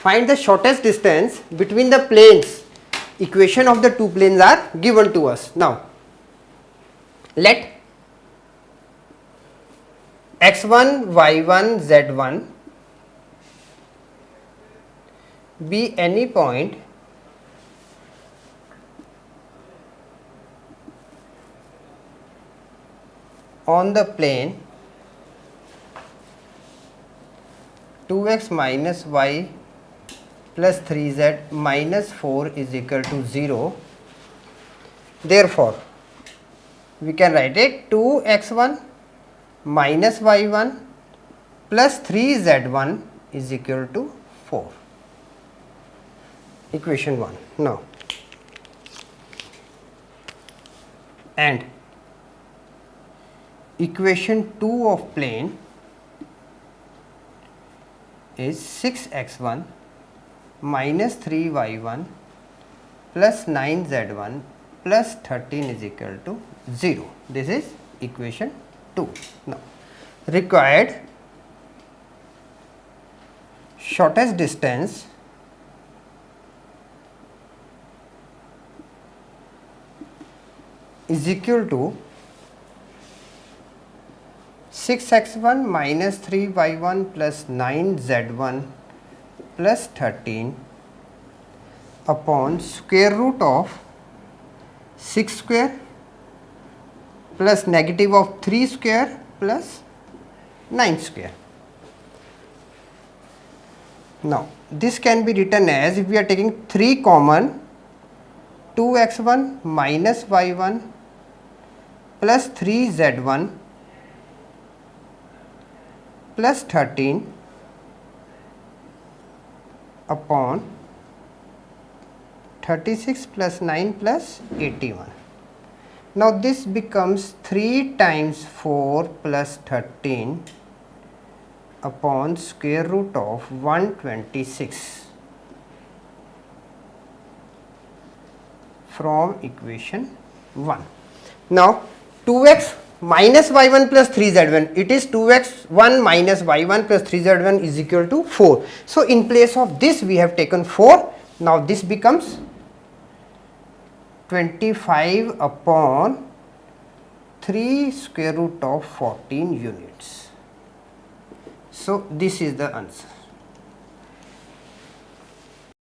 find the shortest distance between the planes. Equation of the two planes are given to us. Now let x1, y1, z1 be any point on the plane 2x minus y plus 3z minus 4 is equal to 0. Therefore, we can write it 2x1 minus y1 plus 3z1 is equal to 4. Equation 1. Now, and equation 2 of plane is 6x1 minus 3y1 plus 9z1 plus 13 is equal to 0. This is equation 2. Now, required shortest distance is equal to 6x1 minus 3y1 plus 9z1 plus 13 upon square root of 6 square plus negative of 3 square plus 9 square. Now, this can be written as, if we are taking 3 common, 2x1 minus y1 plus 3z1 plus 13 upon 36 plus 9 plus 81. Now, this becomes 3 times 4 plus 13 upon square root of 126 from equation 1. Now, 2x minus y1 plus 3z1, it is 2x1 minus y1 plus 3z1 is equal to 4. So, in place of this we have taken 4. Now, this becomes 25 upon 3 square root of 14 units. So, this is the answer.